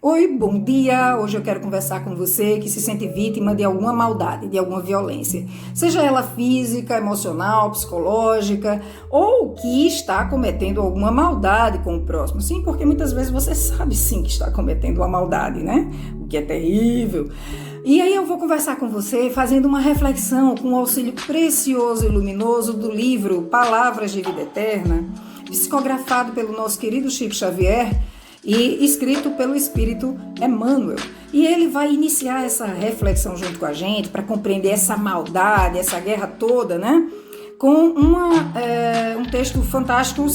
Oi, bom dia! Hoje eu quero conversar com você que se sente vítima de alguma maldade, de alguma violência. Seja ela física, emocional, psicológica, ou que está cometendo alguma maldade com o próximo. Sim, porque muitas vezes você sabe sim que está cometendo uma maldade, né? O que é terrível. E aí eu vou conversar com você fazendo uma reflexão com o auxílio precioso e luminoso do livro Palavras de Vida Eterna, psicografado pelo nosso querido Chico Xavier, e escrito pelo Espírito Emmanuel. E ele vai iniciar essa reflexão junto com a gente para compreender essa maldade, essa guerra toda, né? Com um texto fantástico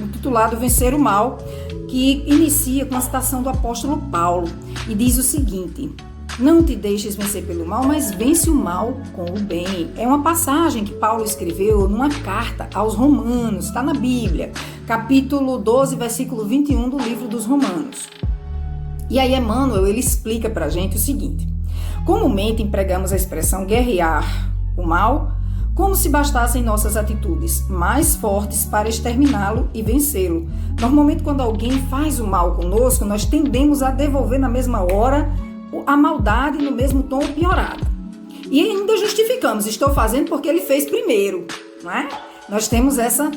intitulado Vencer o Mal, que inicia com a citação do apóstolo Paulo e diz o seguinte: não te deixes vencer pelo mal, mas vence o mal com o bem. É uma passagem que Paulo escreveu numa carta aos Romanos, está na Bíblia, capítulo 12, versículo 21 do livro dos Romanos. E aí Emmanuel, ele explica pra gente o seguinte: comumente empregamos a expressão guerrear o mal como se bastassem nossas atitudes mais fortes para exterminá-lo e vencê-lo. Normalmente, quando alguém faz o mal conosco, nós tendemos a devolver na mesma hora a maldade no mesmo tom piorado. E ainda justificamos, estou fazendo porque ele fez primeiro, não é? Nós temos essa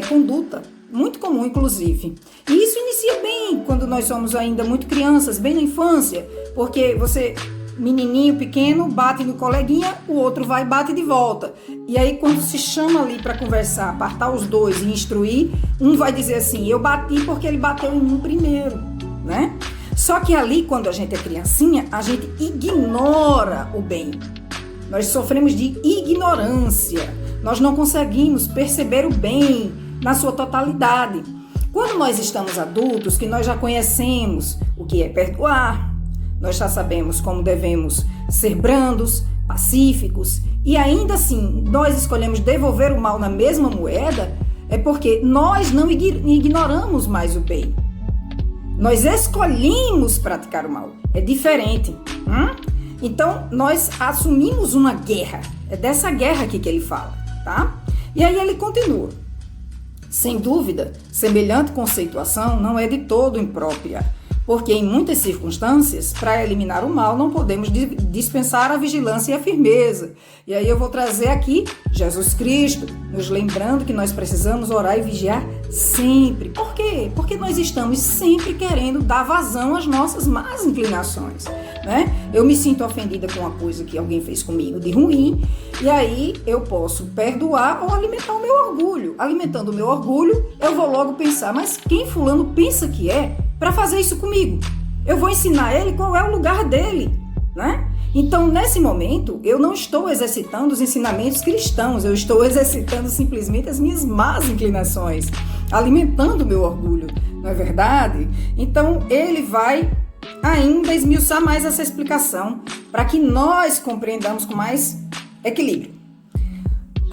conduta, muito comum inclusive. E isso inicia bem quando nós somos ainda muito crianças, bem na infância, porque você, menininho pequeno, bate no coleguinha, o outro vai e bate de volta. E aí quando se chama ali para conversar, apartar os dois e instruir, um vai dizer assim: eu bati porque ele bateu em mim primeiro, né? Só que ali, quando a gente é criancinha, a gente ignora o bem. Nós sofremos de ignorância. Nós não conseguimos perceber o bem na sua totalidade. Quando nós estamos adultos, que nós já conhecemos o que é perdoar, nós já sabemos como devemos ser brandos, pacíficos, e ainda assim nós escolhemos devolver o mal na mesma moeda, é porque nós não ignoramos mais o bem. Nós escolhemos praticar o mal. É diferente. Então, nós assumimos uma guerra. É dessa guerra aqui que ele fala, tá? E aí ele continua. Sem dúvida, semelhante conceituação não é de todo imprópria, porque em muitas circunstâncias, para eliminar o mal, não podemos dispensar a vigilância e a firmeza. E aí eu vou trazer aqui Jesus Cristo, nos lembrando que nós precisamos orar e vigiar sempre. Por quê? Porque nós estamos sempre querendo dar vazão às nossas más inclinações, né? Eu me sinto ofendida com uma coisa que alguém fez comigo de ruim, e aí eu posso perdoar ou alimentar o meu orgulho. Alimentando o meu orgulho, eu vou logo pensar: mas quem fulano pensa que é para fazer isso comigo? Eu vou ensinar ele qual é o lugar dele, né? Então, nesse momento, eu não estou exercitando os ensinamentos cristãos, eu estou exercitando simplesmente as minhas más inclinações, alimentando o meu orgulho, não é verdade? Então, ele vai ainda esmiuçar mais essa explicação para que nós compreendamos com mais equilíbrio.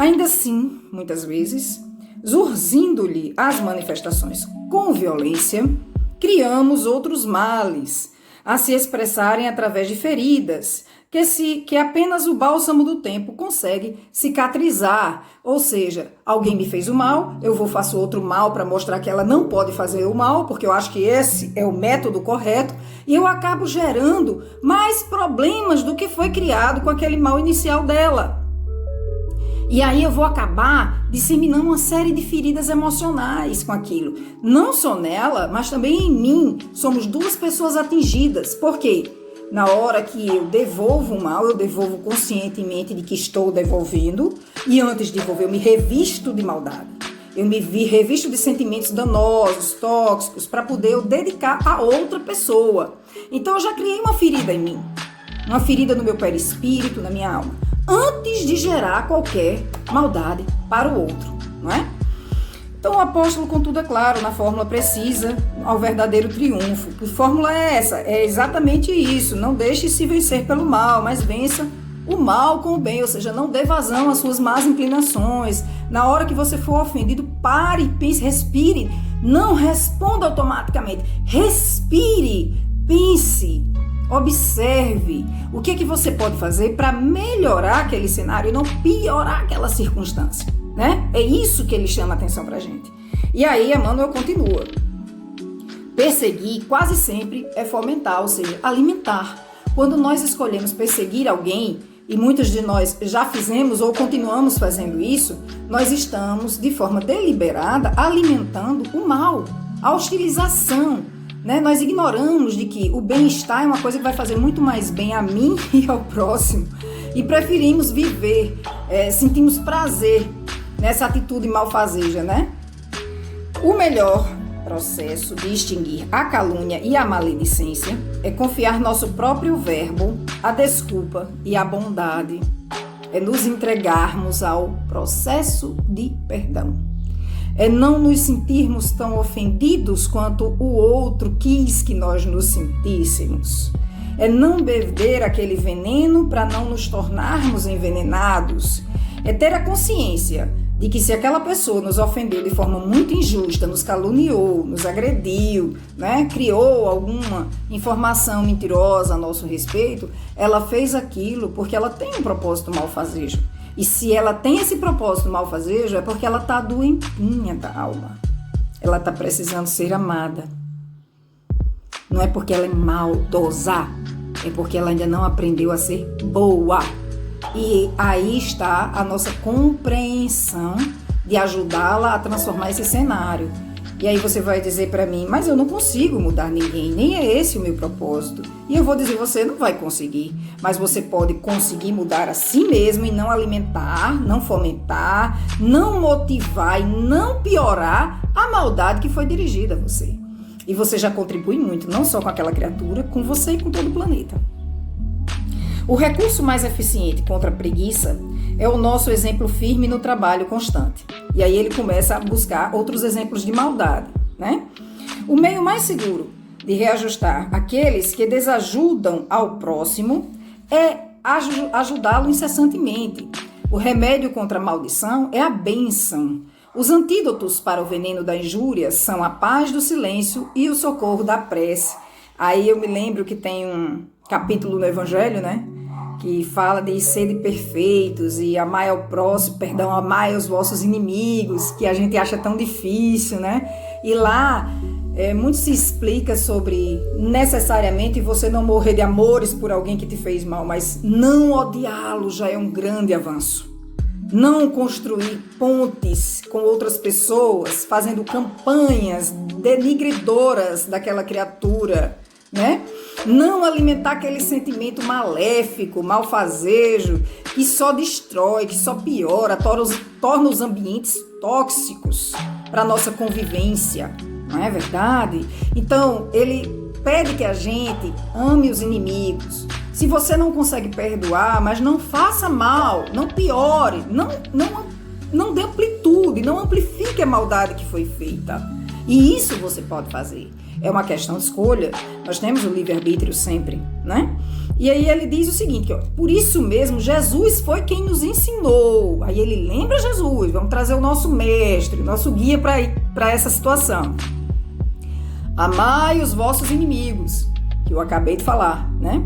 Ainda assim, muitas vezes, zurzindo-lhe as manifestações com violência, criamos outros males a se expressarem através de feridas, que apenas o bálsamo do tempo consegue cicatrizar. Ou seja, alguém me fez o mal, faço outro mal para mostrar que ela não pode fazer o mal, porque eu acho que esse é o método correto, e eu acabo gerando mais problemas do que foi criado com aquele mal inicial dela. E aí eu vou acabar disseminando uma série de feridas emocionais com aquilo. Não só nela, mas também em mim. Somos duas pessoas atingidas. Por quê? Na hora que eu devolvo o mal, eu devolvo conscientemente de que estou devolvendo. E antes de devolver, eu me revisto de maldade. Eu me revisto de sentimentos danosos, tóxicos, para poder eu dedicar a outra pessoa. Então eu já criei uma ferida em mim. Uma ferida no meu perispírito, na minha alma, antes de gerar qualquer maldade para o outro, não é? Então o apóstolo, contudo, é claro, na fórmula precisa ao verdadeiro triunfo. Que fórmula é essa? É exatamente isso: não deixe se vencer pelo mal, mas vença o mal com o bem, ou seja, não dê vazão às suas más inclinações. Na hora que você for ofendido, pare, pense, respire, não responda automaticamente, respire, pense, observe o que você pode fazer para melhorar aquele cenário e não piorar aquela circunstância, né? É isso que ele chama a atenção pra gente. E aí Emmanuel continua: Perseguir quase sempre é fomentar, ou seja, alimentar. Quando nós escolhemos perseguir alguém, e muitos de nós já fizemos ou continuamos fazendo isso, nós estamos, de forma deliberada, alimentando o mal, a hostilização, né? Nós ignoramos de que o bem-estar é uma coisa que vai fazer muito mais bem a mim e ao próximo, e preferimos viver, sentimos prazer nessa atitude malfazeja, né? O melhor processo de extinguir a calúnia e a maledicência é confiar nosso próprio verbo, a desculpa e a bondade. É nos entregarmos ao processo de perdão. É não nos sentirmos tão ofendidos quanto o outro quis que nós nos sentíssemos. É não beber aquele veneno para não nos tornarmos envenenados. É ter a consciência de que se aquela pessoa nos ofendeu de forma muito injusta, nos caluniou, nos agrediu, né, criou alguma informação mentirosa a nosso respeito, ela fez aquilo porque ela tem um propósito malfazejo. E se ela tem esse propósito malfazejo, é porque ela está doentinha da alma. Ela está precisando ser amada. Não é porque ela é maldosa, é porque ela ainda não aprendeu a ser boa. E aí está a nossa compreensão de ajudá-la a transformar esse cenário. E aí você vai dizer para mim, mas eu não consigo mudar ninguém, nem é esse o meu propósito. E eu vou dizer, você não vai conseguir, mas você pode conseguir mudar a si mesmo e não alimentar, não fomentar, não motivar e não piorar a maldade que foi dirigida a você. E você já contribui muito, não só com aquela criatura, com você e com todo o planeta. O recurso mais eficiente contra a preguiça é o nosso exemplo firme no trabalho constante. E aí ele começa a buscar outros exemplos de maldade, né? O meio mais seguro de reajustar aqueles que desajudam ao próximo é ajudá-lo incessantemente. O remédio contra a maldição é a bênção. Os antídotos para o veneno da injúria são a paz do silêncio e o socorro da prece. Aí eu me lembro que tem um capítulo no Evangelho, né? Que fala de ser perfeitos e amai ao próximo, amai os vossos inimigos, que a gente acha tão difícil, né? E lá muito se explica sobre necessariamente você não morrer de amores por alguém que te fez mal, mas não odiá-lo já é um grande avanço. Não construir pontes com outras pessoas, fazendo campanhas denigredoras daquela criatura, né? Não alimentar aquele sentimento maléfico, malfazejo, que só destrói, que só piora, torna os ambientes tóxicos para a nossa convivência, não é verdade? Então, ele pede que a gente ame os inimigos. Se você não consegue perdoar, mas não faça mal, não piore, não dê amplitude, não amplifique a maldade que foi feita. E isso você pode fazer. É uma questão de escolha. Nós temos o livre-arbítrio sempre, né? E aí ele diz o seguinte, ó, por isso mesmo, Jesus foi quem nos ensinou. Aí ele lembra Jesus, vamos trazer o nosso mestre, nosso guia para essa situação. Amai os vossos inimigos, que eu acabei de falar, né?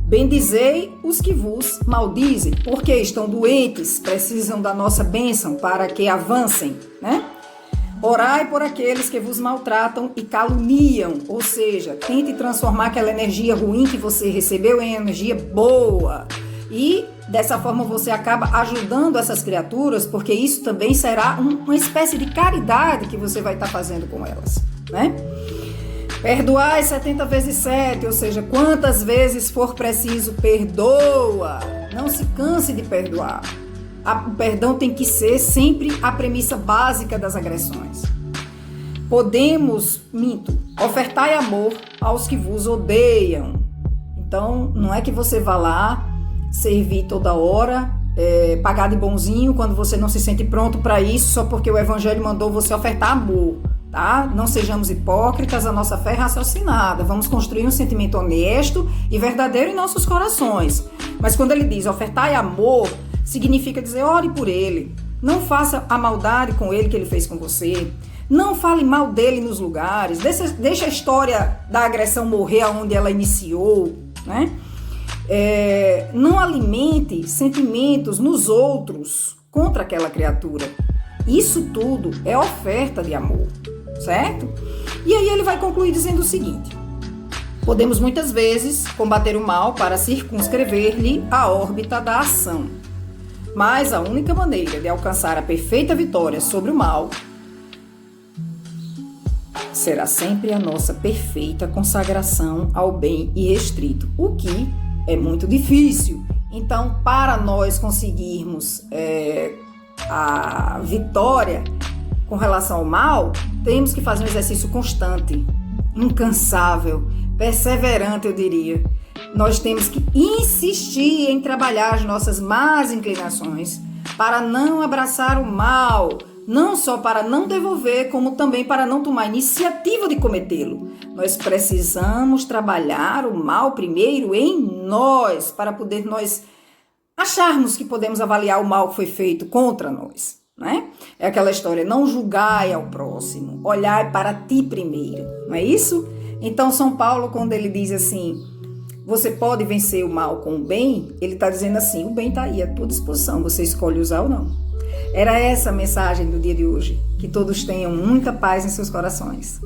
Bendizei os que vos maldizem, porque estão doentes, precisam da nossa bênção para que avancem, né? Orai por aqueles que vos maltratam e caluniam, ou seja, tente transformar aquela energia ruim que você recebeu em energia boa. E dessa forma você acaba ajudando essas criaturas, porque isso também será uma espécie de caridade que você vai estar fazendo com elas, né? Perdoai 70 vezes 7, ou seja, quantas vezes for preciso, perdoa. Não se canse de perdoar. O perdão tem que ser sempre a premissa básica das agressões. Ofertai amor aos que vos odeiam. Então, não é que você vá lá servir toda hora, pagar de bonzinho quando você não se sente pronto para isso, só porque o Evangelho mandou você ofertar amor, tá? Não sejamos hipócritas, a nossa fé é raciocinada. Vamos construir um sentimento honesto e verdadeiro em nossos corações. Mas quando ele diz ofertai amor, significa dizer, ore por ele. Não faça a maldade com ele que ele fez com você. Não fale mal dele nos lugares. Deixa a história da agressão morrer onde ela iniciou, né? Não alimente sentimentos nos outros contra aquela criatura. Isso tudo é oferta de amor, certo? E aí ele vai concluir dizendo o seguinte: podemos muitas vezes combater o mal para circunscrever-lhe a órbita da ação, mas a única maneira de alcançar a perfeita vitória sobre o mal será sempre a nossa perfeita consagração ao bem irrestrito, o que é muito difícil. Então, para nós conseguirmos a vitória com relação ao mal, temos que fazer um exercício constante, incansável, perseverante, eu diria. Nós temos que insistir em trabalhar as nossas más inclinações para não abraçar o mal, não só para não devolver, como também para não tomar iniciativa de cometê-lo. Nós precisamos trabalhar o mal primeiro em nós, para poder nós acharmos que podemos avaliar o mal que foi feito contra nós, né? É aquela história, não julgai ao próximo, olhai para ti primeiro, não é isso? Então São Paulo, quando ele diz assim, você pode vencer o mal com o bem, ele está dizendo assim, o bem está aí à tua disposição, você escolhe usar ou não. Era essa a mensagem do dia de hoje. Que todos tenham muita paz em seus corações.